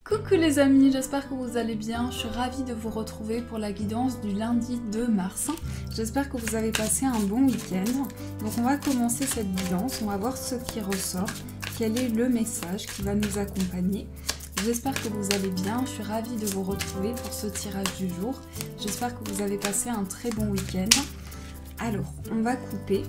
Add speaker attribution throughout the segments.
Speaker 1: Coucou les amis, j'espère que vous allez bien. Je suis ravie de vous retrouver pour la guidance du lundi 2 mars. J'espère que vous avez passé un bon week-end. Donc on va commencer cette guidance, on va voir ce qui ressort, quel est le message qui va nous accompagner. J'espère que vous allez bien, je suis ravie de vous retrouver pour ce tirage du jour. J'espère que vous avez passé un très bon week-end. Alors, on va couper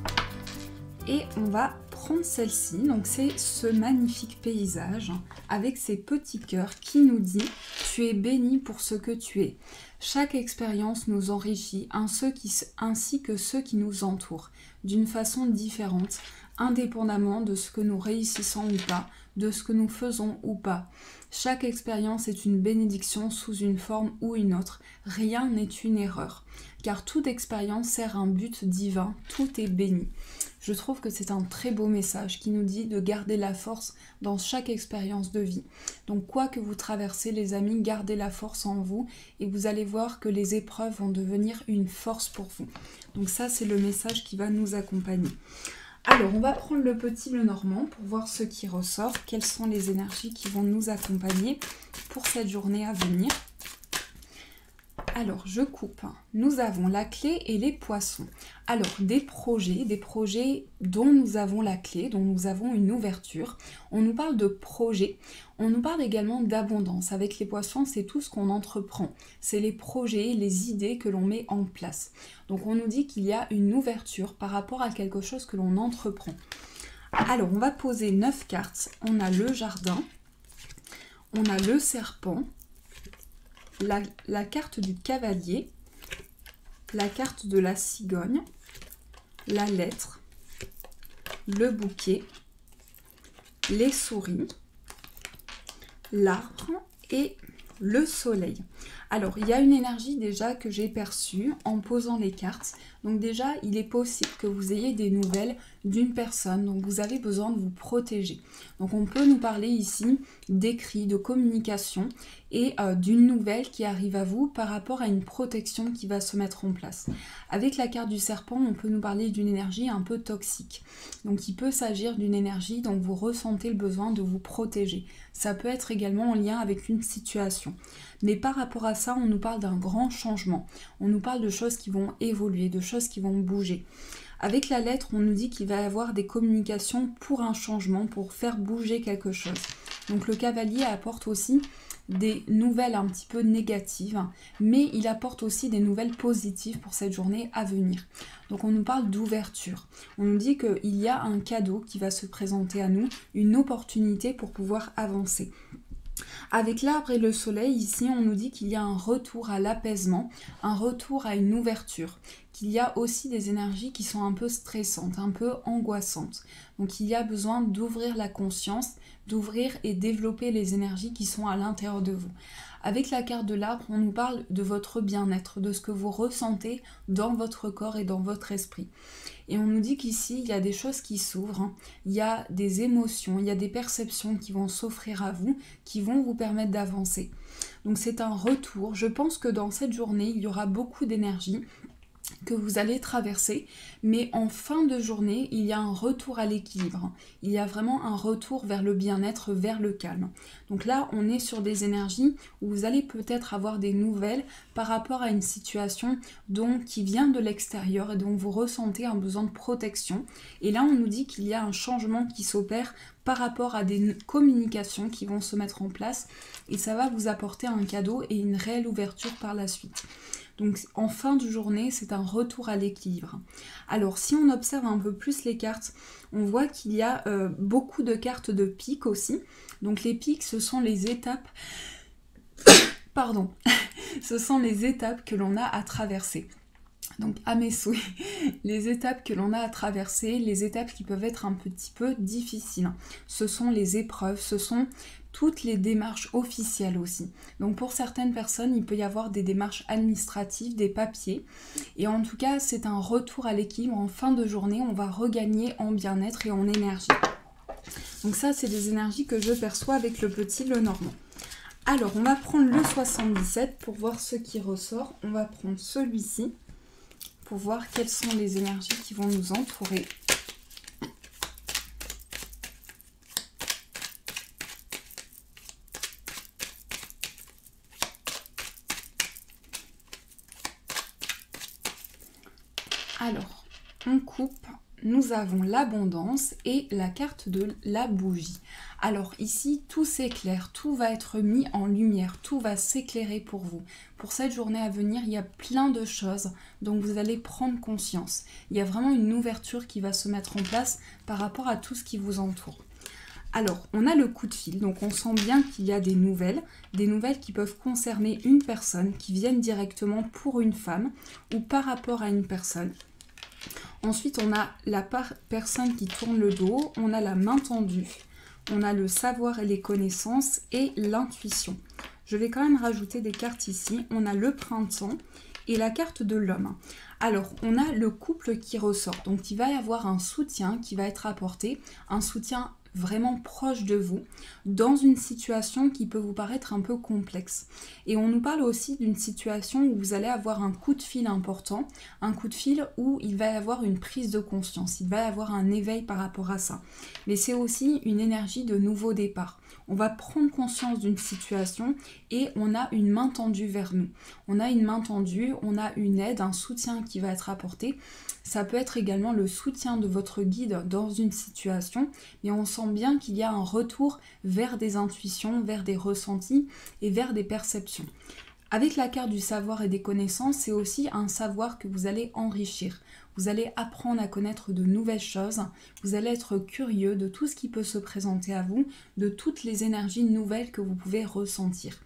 Speaker 1: et on va prendre celle-ci. Donc c'est ce magnifique paysage avec ces petits cœurs qui nous dit « Tu es béni pour ce que tu es ». Chaque expérience nous enrichit ainsi que ceux qui nous entourent d'une façon différente, indépendamment de ce que nous réussissons ou pas, de ce que nous faisons ou pas. Chaque expérience est une bénédiction sous une forme ou une autre. Rien n'est une erreur. Car toute expérience sert un but divin. Tout est béni. Je trouve que c'est un très beau message qui nous dit de garder la force dans chaque expérience de vie. Donc quoi que vous traversez les amis, gardez la force en vous et vous allez voir que les épreuves vont devenir une force pour vous. Donc ça c'est le message qui va nous accompagner. Alors, on va prendre le petit le normand pour voir ce qui ressort, quelles sont les énergies qui vont nous accompagner pour cette journée à venir. Alors, je coupe. Nous avons la clé et les poissons. Alors, des projets dont nous avons la clé, dont nous avons une ouverture. On nous parle de projets. On nous parle également d'abondance. Avec les poissons, c'est tout ce qu'on entreprend. C'est les projets, les idées que l'on met en place. Donc, on nous dit qu'il y a une ouverture par rapport à quelque chose que l'on entreprend. Alors, on va poser 9 cartes. On a le jardin. On a le serpent. La carte du cavalier, la carte de la cigogne, la lettre, le bouquet, les souris, l'arbre et le soleil. Alors, il y a une énergie déjà que j'ai perçue en posant les cartes. Donc déjà, il est possible que vous ayez des nouvelles d'une personne. Donc, vous avez besoin de vous protéger. Donc, on peut nous parler ici d'écrit, de communication et d'une nouvelle qui arrive à vous par rapport à une protection qui va se mettre en place. Avec la carte du serpent, on peut nous parler d'une énergie un peu toxique. Donc, il peut s'agir d'une énergie dont vous ressentez le besoin de vous protéger. Ça peut être également en lien avec une situation. Mais par rapport à ça, on nous parle d'un grand changement. On nous parle de choses qui vont évoluer, de choses qui vont bouger. Avec la lettre, on nous dit qu'il va y avoir des communications pour un changement, pour faire bouger quelque chose. Donc le cavalier apporte aussi des nouvelles un petit peu négatives, mais il apporte aussi des nouvelles positives pour cette journée à venir. Donc on nous parle d'ouverture. On nous dit qu'il y a un cadeau qui va se présenter à nous, une opportunité pour pouvoir avancer. Avec l'arbre et le soleil, ici, on nous dit qu'il y a un retour à l'apaisement, un retour à une ouverture, qu'il y a aussi des énergies qui sont un peu stressantes, un peu angoissantes. Donc il y a besoin d'ouvrir la conscience, d'ouvrir et développer les énergies qui sont à l'intérieur de vous. Avec la carte de l'arbre, on nous parle de votre bien-être, de ce que vous ressentez dans votre corps et dans votre esprit. Et on nous dit qu'ici, il y a des choses qui s'ouvrent, il y a des émotions, il y a des perceptions qui vont s'offrir à vous, qui vont vous permettre d'avancer. Donc c'est un retour. Je pense que dans cette journée, il y aura beaucoup d'énergie que vous allez traverser, mais en fin de journée, il y a un retour à l'équilibre. Il y a vraiment un retour vers le bien-être, vers le calme. Donc là, on est sur des énergies où vous allez peut-être avoir des nouvelles par rapport à une situation qui vient de l'extérieur et dont vous ressentez un besoin de protection. Et là, on nous dit qu'il y a un changement qui s'opère par rapport à des communications qui vont se mettre en place et ça va vous apporter un cadeau et une réelle ouverture par la suite. Donc en fin de journée, c'est un retour à l'équilibre. Alors si on observe un peu plus les cartes, on voit qu'il y a beaucoup de cartes de piques aussi. Donc les piques, ce sont les étapes... Pardon. Ce sont les étapes que l'on a à traverser. Donc à mes souhaits, les étapes que l'on a à traverser, les étapes qui peuvent être un petit peu difficiles. Ce sont les épreuves, ce sont toutes les démarches officielles aussi. Donc pour certaines personnes, il peut y avoir des démarches administratives, des papiers. Et en tout cas, c'est un retour à l'équilibre. En fin de journée, on va regagner en bien-être et en énergie. Donc ça, c'est des énergies que je perçois avec le petit le normand. Alors, on va prendre le 77 pour voir ce qui ressort. On va prendre celui-ci pour voir quelles sont les énergies qui vont nous entourer. Alors, on coupe, nous avons l'abondance et la carte de la bougie. Alors ici, tout s'éclaire, tout va être mis en lumière, tout va s'éclairer pour vous. Pour cette journée à venir, il y a plein de choses dont vous allez prendre conscience. Il y a vraiment une ouverture qui va se mettre en place par rapport à tout ce qui vous entoure. Alors, on a le coup de fil, donc on sent bien qu'il y a des nouvelles qui peuvent concerner une personne, qui viennent directement pour une femme ou par rapport à une personne. Ensuite, on a la personne qui tourne le dos, on a la main tendue, on a le savoir et les connaissances et l'intuition. Je vais quand même rajouter des cartes ici. On a le printemps et la carte de l'homme. Alors, on a le couple qui ressort. Donc, il va y avoir un soutien qui va être apporté, un soutien vraiment proche de vous, dans une situation qui peut vous paraître un peu complexe. Et on nous parle aussi d'une situation où vous allez avoir un coup de fil important, un coup de fil où il va y avoir une prise de conscience, il va y avoir un éveil par rapport à ça. Mais c'est aussi une énergie de nouveau départ. On va prendre conscience d'une situation et on a une main tendue vers nous. On a une main tendue, on a une aide, un soutien qui va être apporté. Ça peut être également le soutien de votre guide dans une situation, mais on sent bien qu'il y a un retour vers des intuitions, vers des ressentis et vers des perceptions. Avec la carte du savoir et des connaissances, c'est aussi un savoir que vous allez enrichir. Vous allez apprendre à connaître de nouvelles choses, vous allez être curieux de tout ce qui peut se présenter à vous, de toutes les énergies nouvelles que vous pouvez ressentir.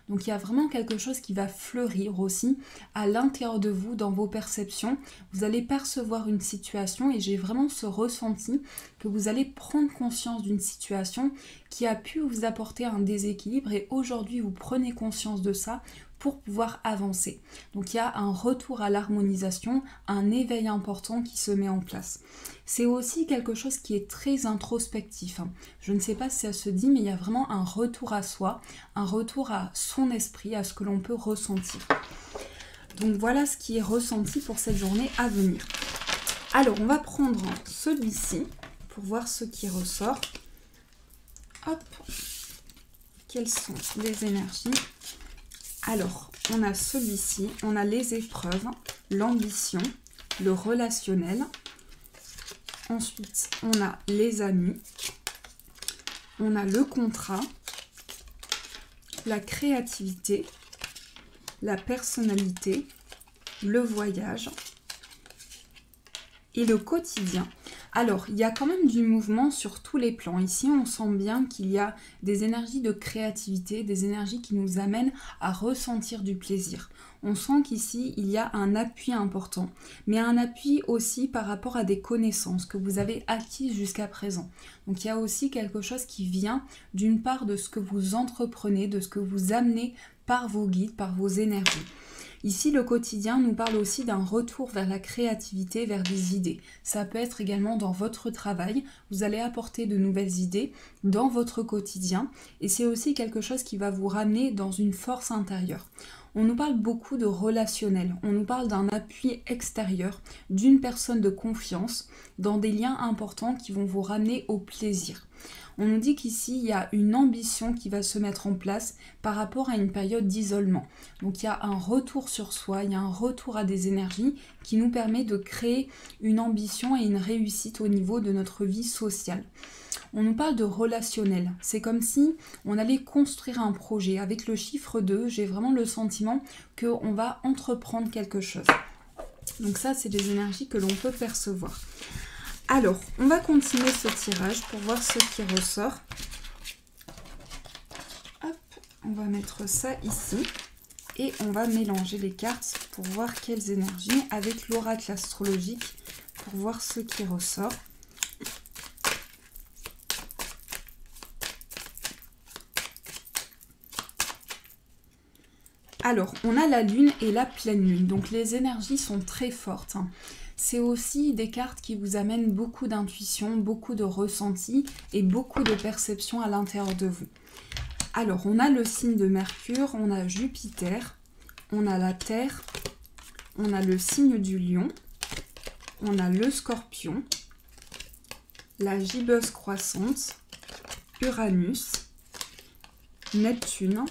Speaker 1: Donc il y a vraiment quelque chose qui va fleurir aussi à l'intérieur de vous, dans vos perceptions. Vous allez percevoir une situation et j'ai vraiment ce ressenti que vous allez prendre conscience d'une situation qui a pu vous apporter un déséquilibre et aujourd'hui vous prenez conscience de ça pour pouvoir avancer. Donc il y a un retour à l'harmonisation, un éveil important qui se met en place. C'est aussi quelque chose qui est très introspectif. Je ne sais pas si ça se dit, mais il y a vraiment un retour à soi, un retour à son esprit, à ce que l'on peut ressentir. Donc voilà ce qui est ressenti pour cette journée à venir. Alors on va prendre celui-ci pour voir ce qui ressort. Hop, quelles sont les énergies ? Alors, on a celui-ci, on a les épreuves, l'ambition, le relationnel. Ensuite, on a les amis, on a le contrat, la créativité, la personnalité, le voyage et le quotidien. Alors, il y a quand même du mouvement sur tous les plans. Ici, on sent bien qu'il y a des énergies de créativité, des énergies qui nous amènent à ressentir du plaisir. On sent qu'ici, il y a un appui important, mais un appui aussi par rapport à des connaissances que vous avez acquises jusqu'à présent. Donc, il y a aussi quelque chose qui vient d'une part de ce que vous entreprenez, de ce que vous amenez par vos guides, par vos énergies. Ici, le quotidien nous parle aussi d'un retour vers la créativité, vers des idées. Ça peut être également dans votre travail. Vous allez apporter de nouvelles idées dans votre quotidien. Et c'est aussi quelque chose qui va vous ramener dans une force intérieure. On nous parle beaucoup de relationnel. On nous parle d'un appui extérieur, d'une personne de confiance, dans des liens importants qui vont vous ramener au plaisir. On nous dit qu'ici, il y a une ambition qui va se mettre en place par rapport à une période d'isolement. Donc il y a un retour sur soi, il y a un retour à des énergies qui nous permet de créer une ambition et une réussite au niveau de notre vie sociale. On nous parle de relationnel. C'est comme si on allait construire un projet. Avec le chiffre 2, j'ai vraiment le sentiment qu'on va entreprendre quelque chose. Donc ça, c'est des énergies que l'on peut percevoir. Alors, on va continuer ce tirage pour voir ce qui ressort. Hop, on va mettre ça ici. Et on va mélanger les cartes pour voir quelles énergies avec l'oracle astrologique pour voir ce qui ressort. Alors, on a la lune et la pleine lune. Donc, les énergies sont très fortes. C'est aussi des cartes qui vous amènent beaucoup d'intuition, beaucoup de ressenti et beaucoup de perception à l'intérieur de vous. Alors, on a le signe de Mercure, on a Jupiter, on a la Terre, on a le signe du Lion, on a le Scorpion, la gibbeuse croissante, Uranus, Neptune,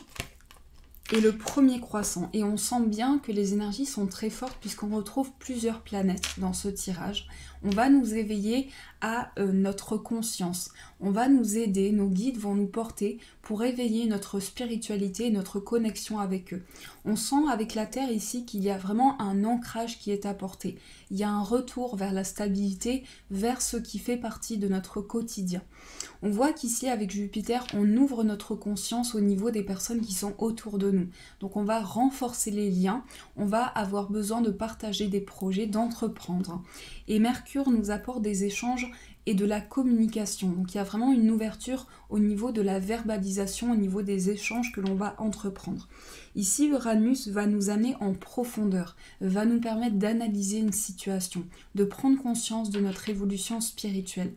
Speaker 1: et le premier croissant. Et on sent bien que les énergies sont très fortes puisqu'on retrouve plusieurs planètes dans ce tirage. On va nous éveiller à notre conscience. On va nous aider, nos guides vont nous porter pour éveiller notre spiritualité, notre connexion avec eux. On sent avec la Terre ici qu'il y a vraiment un ancrage qui est apporté. Il y a un retour vers la stabilité, vers ce qui fait partie de notre quotidien. On voit qu'ici avec Jupiter, on ouvre notre conscience au niveau des personnes qui sont autour de nous. Donc on va renforcer les liens, on va avoir besoin de partager des projets, d'entreprendre. Et Mercure nous apporte des échanges et de la communication. Donc il y a vraiment une ouverture au niveau de la verbalisation, au niveau des échanges que l'on va entreprendre. Ici, Uranus va nous amener en profondeur, va nous permettre d'analyser une situation, de prendre conscience de notre évolution spirituelle.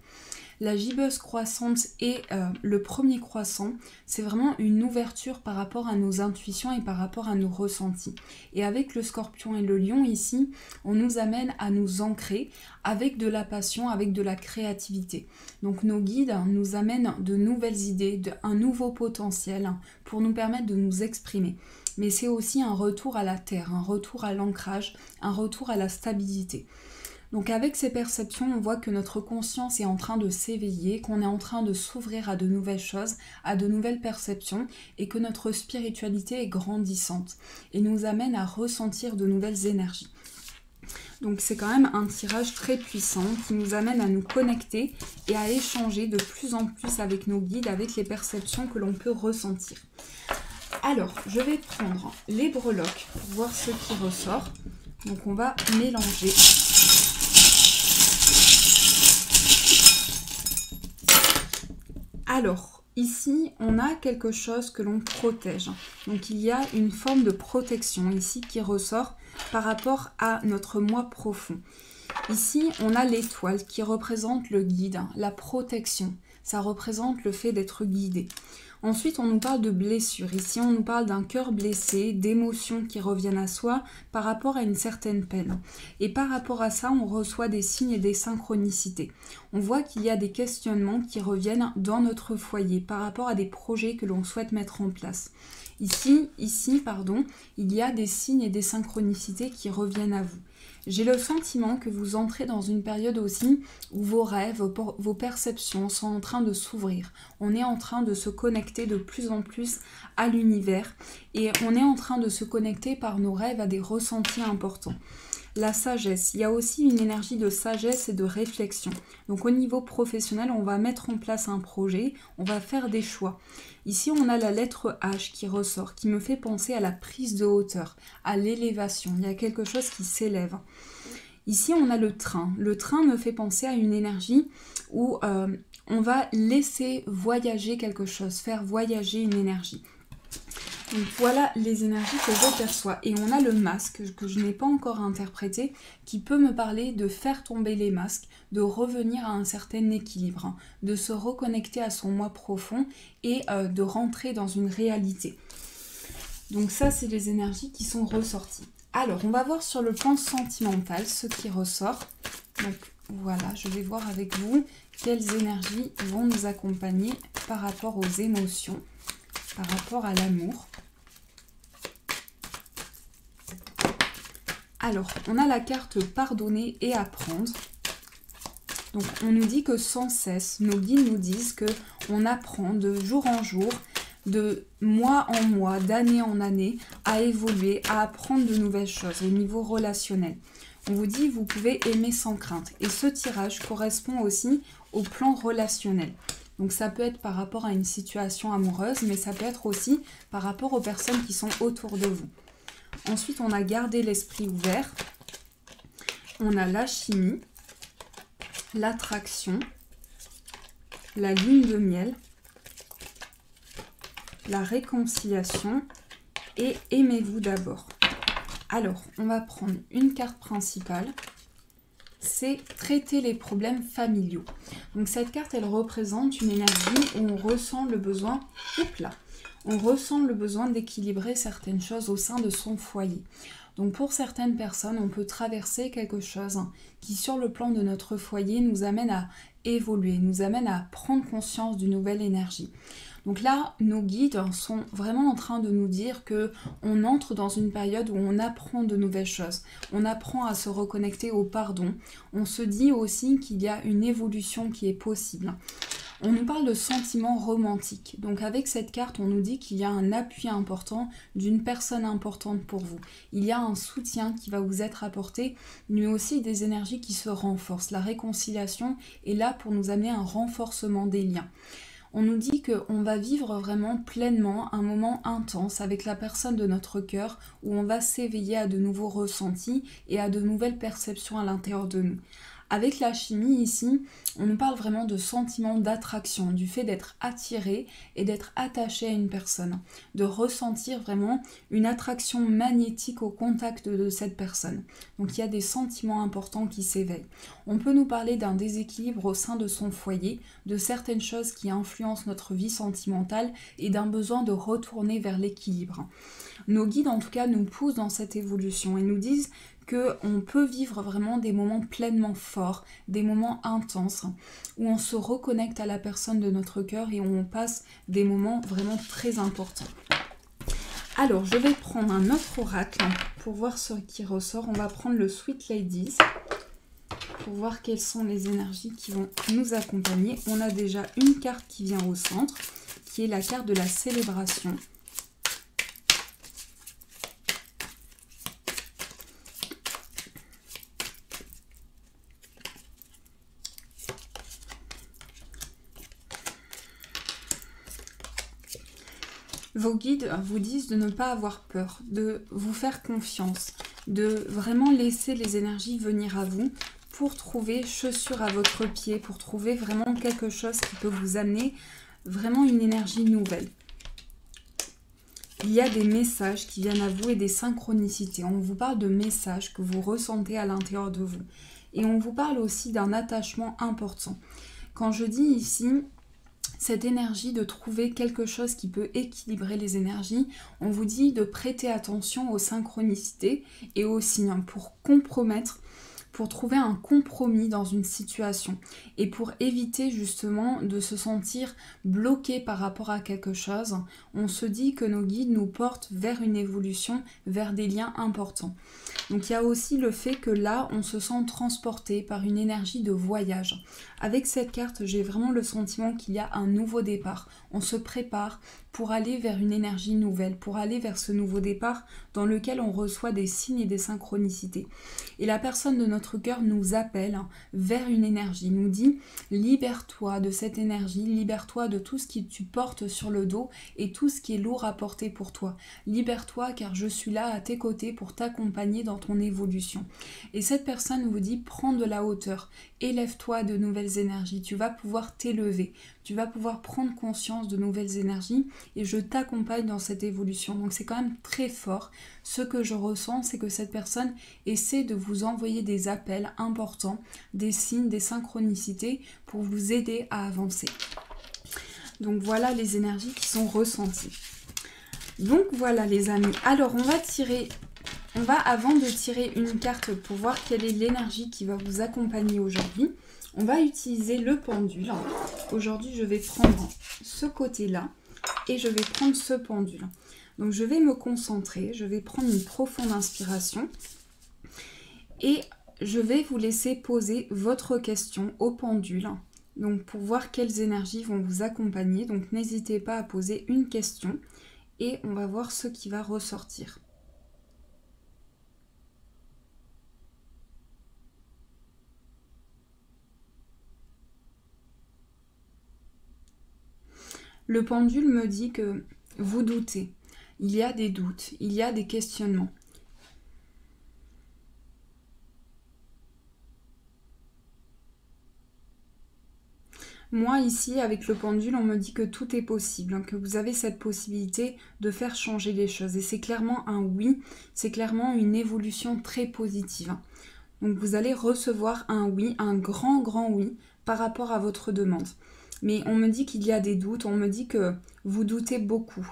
Speaker 1: La gibbeuse croissante et le premier croissant, c'est vraiment une ouverture par rapport à nos intuitions et par rapport à nos ressentis. Et avec le scorpion et le lion ici, on nous amène à nous ancrer avec de la passion, avec de la créativité. Donc nos guides nous amènent de nouvelles idées, un nouveau potentiel pour nous permettre de nous exprimer. Mais c'est aussi un retour à la terre, un retour à l'ancrage, un retour à la stabilité. Donc avec ces perceptions, on voit que notre conscience est en train de s'éveiller, qu'on est en train de s'ouvrir à de nouvelles choses, à de nouvelles perceptions, et que notre spiritualité est grandissante et nous amène à ressentir de nouvelles énergies. Donc c'est quand même un tirage très puissant qui nous amène à nous connecter et à échanger de plus en plus avec nos guides, avec les perceptions que l'on peut ressentir. Alors, je vais prendre les breloques pour voir ce qui ressort. Donc on va mélanger. Alors, ici, on a quelque chose que l'on protège. Donc, il y a une forme de protection ici qui ressort par rapport à notre moi profond. Ici, on a l'étoile qui représente le guide, la protection. Ça représente le fait d'être guidé. Ensuite, on nous parle de blessure. Ici, on nous parle d'un cœur blessé, d'émotions qui reviennent à soi par rapport à une certaine peine. Et par rapport à ça, on reçoit des signes et des synchronicités. On voit qu'il y a des questionnements qui reviennent dans notre foyer par rapport à des projets que l'on souhaite mettre en place. Ici, il y a des signes et des synchronicités qui reviennent à vous. J'ai le sentiment que vous entrez dans une période aussi où vos rêves, vos perceptions sont en train de s'ouvrir. On est en train de se connecter de plus en plus à l'univers et on est en train de se connecter par nos rêves à des ressentis importants. La sagesse, il y a aussi une énergie de sagesse et de réflexion. Donc au niveau professionnel, on va mettre en place un projet, on va faire des choix. Ici, on a la lettre H qui ressort, qui me fait penser à la prise de hauteur, à l'élévation. Il y a quelque chose qui s'élève. Ici, on a le train. Le train me fait penser à une énergie où on va laisser voyager quelque chose, faire voyager une énergie. Donc voilà les énergies que je perçois. Et on a le masque que je n'ai pas encore interprété, qui peut me parler de faire tomber les masques, de revenir à un certain équilibre, de se reconnecter à son moi profond et de rentrer dans une réalité. Donc ça, c'est les énergies qui sont ressorties. Alors, on va voir sur le plan sentimental ce qui ressort. Donc voilà, je vais voir avec vous quelles énergies vont nous accompagner par rapport aux émotions, par rapport à l'amour. Alors, on a la carte pardonner et apprendre. Donc, on nous dit que sans cesse, nos guides nous disent que on apprend de jour en jour, de mois en mois, d'année en année, à évoluer, à apprendre de nouvelles choses au niveau relationnel. On vous dit vous pouvez aimer sans crainte. Et ce tirage correspond aussi au plan relationnel. Donc ça peut être par rapport à une situation amoureuse, mais ça peut être aussi par rapport aux personnes qui sont autour de vous. Ensuite, on a gardé l'esprit ouvert. On a la chimie, l'attraction, la lune de miel, la réconciliation et aimez-vous d'abord. Alors, on va prendre une carte principale. C'est traiter les problèmes familiaux. Donc cette carte, elle représente une énergie où on ressent le besoin, on ressent le besoin d'équilibrer certaines choses au sein de son foyer. Donc pour certaines personnes, on peut traverser quelque chose qui sur le plan de notre foyer nous amène à évoluer, nous amène à prendre conscience d'une nouvelle énergie. Donc là, nos guides sont vraiment en train de nous dire que on entre dans une période où on apprend de nouvelles choses. On apprend à se reconnecter au pardon. On se dit aussi qu'il y a une évolution qui est possible. On nous parle de sentiments romantiques. Donc avec cette carte, on nous dit qu'il y a un appui important d'une personne importante pour vous. Il y a un soutien qui va vous être apporté, mais aussi des énergies qui se renforcent. La réconciliation est là pour nous amener un renforcement des liens. On nous dit qu'on va vivre vraiment pleinement un moment intense avec la personne de notre cœur où on va s'éveiller à de nouveaux ressentis et à de nouvelles perceptions à l'intérieur de nous. Avec la chimie ici, on nous parle vraiment de sentiments d'attraction, du fait d'être attiré et d'être attaché à une personne, de ressentir vraiment une attraction magnétique au contact de cette personne. Donc il y a des sentiments importants qui s'éveillent. On peut nous parler d'un déséquilibre au sein de son foyer, de certaines choses qui influencent notre vie sentimentale et d'un besoin de retourner vers l'équilibre. Nos guides en tout cas nous poussent dans cette évolution et nous disent qu'on peut vivre vraiment des moments pleinement forts, des moments intenses, où on se reconnecte à la personne de notre cœur et où on passe des moments vraiment très importants. Alors, je vais prendre un autre oracle pour voir ce qui ressort. On va prendre le Sweet Ladies pour voir quelles sont les énergies qui vont nous accompagner. On a déjà une carte qui vient au centre, qui est la carte de la célébration. Vos guides vous disent de ne pas avoir peur, de vous faire confiance, de vraiment laisser les énergies venir à vous pour trouver chaussure à votre pied, pour trouver vraiment quelque chose qui peut vous amener vraiment une énergie nouvelle. Il y a des messages qui viennent à vous et des synchronicités. On vous parle de messages que vous ressentez à l'intérieur de vous. Et on vous parle aussi d'un attachement important. Quand je dis ici cette énergie de trouver quelque chose qui peut équilibrer les énergies, on vous dit de prêter attention aux synchronicités et aux signes pour compromettre, pour trouver un compromis dans une situation et pour éviter justement de se sentir bloqué par rapport à quelque chose. On se dit que nos guides nous portent vers une évolution, vers des liens importants. Donc il y a aussi le fait que là, on se sent transporté par une énergie de voyage. Avec cette carte, j'ai vraiment le sentiment qu'il y a un nouveau départ. On se prépare pour aller vers une énergie nouvelle, pour aller vers ce nouveau départ dans lequel on reçoit des signes et des synchronicités. Et la personne de notre cœur nous appelle vers une énergie, nous dit « Libère-toi de cette énergie, libère-toi de tout ce que tu portes sur le dos et tout ce qui est lourd à porter pour toi. Libère-toi car je suis là à tes côtés pour t'accompagner dans ton évolution. » Et cette personne vous dit « Prends de la hauteur, élève-toi à de nouvelles énergies, tu vas pouvoir t'élever. » Tu vas pouvoir prendre conscience de nouvelles énergies et je t'accompagne dans cette évolution. Donc c'est quand même très fort. Ce que je ressens, c'est que cette personne essaie de vous envoyer des appels importants, des signes, des synchronicités pour vous aider à avancer. Donc voilà les énergies qui sont ressenties. Donc voilà les amis. Alors avant de tirer une carte pour voir quelle est l'énergie qui va vous accompagner aujourd'hui, on va utiliser le pendule. Aujourd'hui, je vais prendre ce côté-là et je vais prendre ce pendule. Donc, je vais me concentrer, je vais prendre une profonde inspiration et je vais vous laisser poser votre question au pendule. Donc, pour voir quelles énergies vont vous accompagner. Donc, n'hésitez pas à poser une question et on va voir ce qui va ressortir. Le pendule me dit que vous doutez. Il y a des doutes, il y a des questionnements. Moi, ici, avec le pendule, on me dit que tout est possible, que vous avez cette possibilité de faire changer les choses. Et c'est clairement un oui, c'est clairement une évolution très positive. Donc vous allez recevoir un oui, un grand oui par rapport à votre demande. Mais on me dit qu'il y a des doutes, on me dit que vous doutez beaucoup.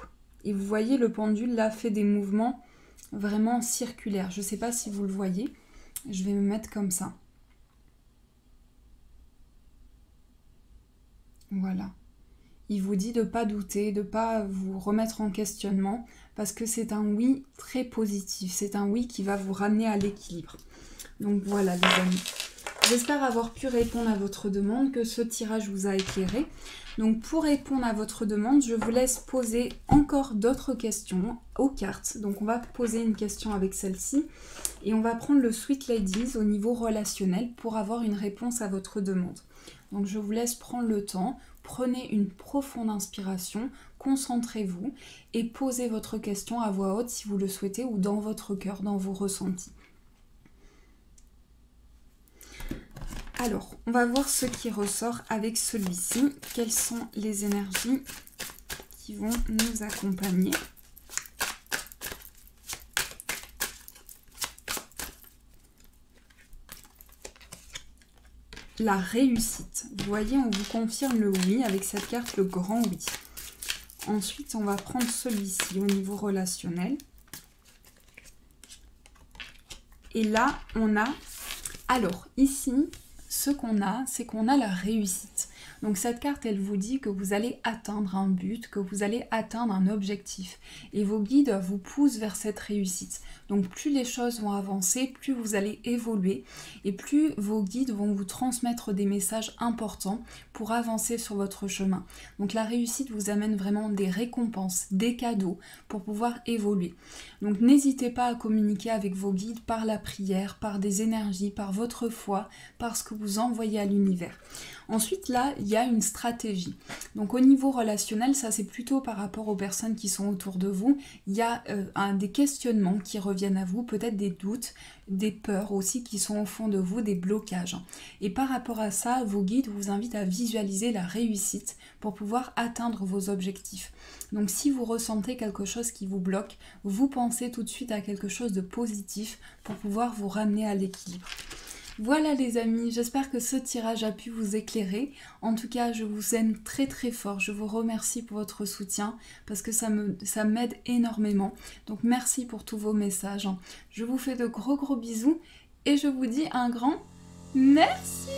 Speaker 1: Et vous voyez, le pendule là fait des mouvements vraiment circulaires. Je ne sais pas si vous le voyez. Je vais me mettre comme ça. Voilà. il vous dit de ne pas douter, de ne pas vous remettre en questionnement, parce que c'est un oui très positif, c'est un oui qui va vous ramener à l'équilibre. Donc voilà les amis, j'espère avoir pu répondre à votre demande, que ce tirage vous a éclairé. Donc pour répondre à votre demande, je vous laisse poser encore d'autres questions aux cartes. Donc on va poser une question avec celle-ci et on va prendre le Sweet Ladies au niveau relationnel pour avoir une réponse à votre demande. Donc je vous laisse prendre le temps, prenez une profonde inspiration, concentrez-vous et posez votre question à voix haute si vous le souhaitez ou dans votre cœur, dans vos ressentis. Alors, on va voir ce qui ressort avec celui-ci. Quelles sont les énergies qui vont nous accompagner? La réussite. Vous voyez, on vous confirme le oui avec cette carte, le grand oui. Ensuite, on va prendre celui-ci au niveau relationnel. Et là, on a... Alors, ici... Ce qu'on a, c'est qu'on a la réussite. Donc cette carte, elle vous dit que vous allez atteindre un but, que vous allez atteindre un objectif. Et vos guides vous poussent vers cette réussite. Donc plus les choses vont avancer, plus vous allez évoluer et plus vos guides vont vous transmettre des messages importants pour avancer sur votre chemin. Donc la réussite vous amène vraiment des récompenses, des cadeaux pour pouvoir évoluer. Donc n'hésitez pas à communiquer avec vos guides par la prière, par des énergies, par votre foi, par ce que vous envoyez à l'univers. Ensuite, là, il y a une stratégie. Donc au niveau relationnel, ça c'est plutôt par rapport aux personnes qui sont autour de vous. Il y a des questionnements qui reviennent à vous, peut-être des doutes, des peurs aussi qui sont au fond de vous, des blocages. Et par rapport à ça, vos guides vous invitent à visualiser la réussite pour pouvoir atteindre vos objectifs. Donc si vous ressentez quelque chose qui vous bloque, vous pensez tout de suite à quelque chose de positif pour pouvoir vous ramener à l'équilibre. Voilà les amis, j'espère que ce tirage a pu vous éclairer. En tout cas, je vous aime très très fort. Je vous remercie pour votre soutien parce que ça m'aide énormément. Donc merci pour tous vos messages. Je vous fais de gros bisous et je vous dis un grand merci.